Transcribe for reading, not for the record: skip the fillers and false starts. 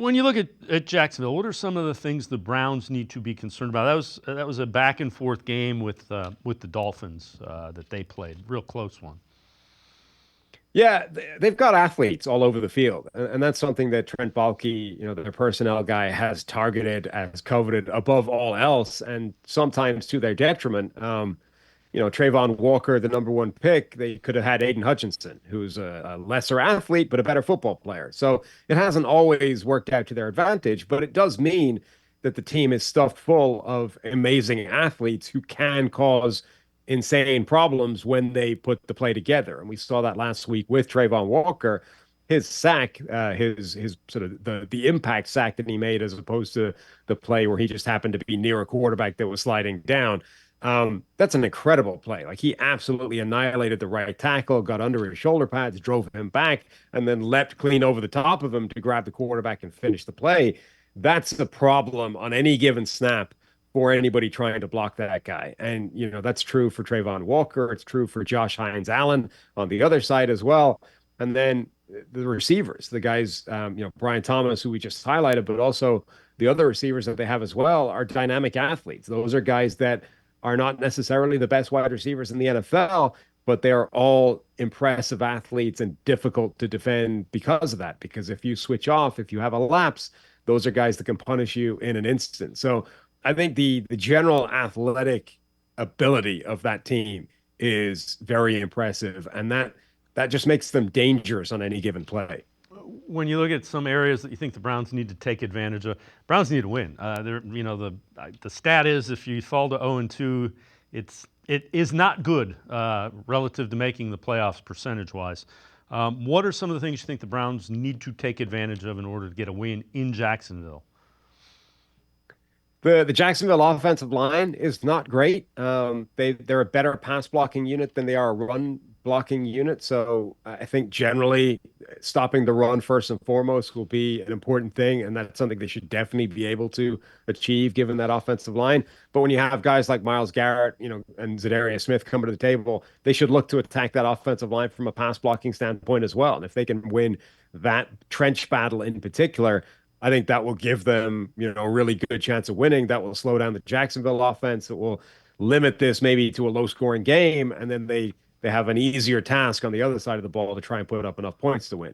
When you look at Jacksonville, what are some of the things the Browns need to be concerned about? That was a back and forth game with the Dolphins that they played, real close one. Yeah, they've got athletes all over the field, and that's something that Trent Baalke, their personnel guy, has targeted as coveted above all else, and sometimes to their detriment. Trayvon Walker, the number one pick, they could have had Aiden Hutchinson, who's a lesser athlete but a better football player. So it hasn't always worked out to their advantage, but it does mean that the team is stuffed full of amazing athletes who can cause insane problems when they put the play together. And we saw that last week with Trayvon Walker. His sack, his sort of the impact sack that he made, as opposed to the play where he just happened to be near a quarterback that was sliding down. That's an incredible play. Like, he absolutely annihilated the right tackle, got under his shoulder pads, drove him back, and then leapt clean over the top of him to grab the quarterback and finish the play. That's the problem on any given snap for anybody trying to block that guy. And, that's true for Trayvon Walker. It's true for Josh Hines Allen on the other side as well. And then the receivers, the guys, Brian Thomas, who we just highlighted, but also the other receivers that they have as well are dynamic athletes. Those are guys that are not necessarily the best wide receivers in the NFL, but they're all impressive athletes and difficult to defend because of that. Because if you switch off, if you have a lapse, those are guys that can punish you in an instant. So I think the general athletic ability of that team is very impressive, and that just makes them dangerous on any given play. When you look at some areas that you think the Browns need to take advantage of, Browns need to win. The stat is if you fall to 0-2, it is not good relative to making the playoffs percentage wise. What are some of the things you think the Browns need to take advantage of in order to get a win in Jacksonville? The Jacksonville offensive line is not great. They're a better pass blocking unit than they are a run blocking unit. So I think generally stopping the run first and foremost will be an important thing, and that's something they should definitely be able to achieve given that offensive line. But when you have guys like Myles Garrett, and Zadarius Smith coming to the table, they should look to attack that offensive line from a pass blocking standpoint as well. And if they can win that trench battle in particular, I think that will give them, a really good chance of winning. That will slow down the Jacksonville offense. It will limit this maybe to a low-scoring game, and then they have an easier task on the other side of the ball to try and put up enough points to win.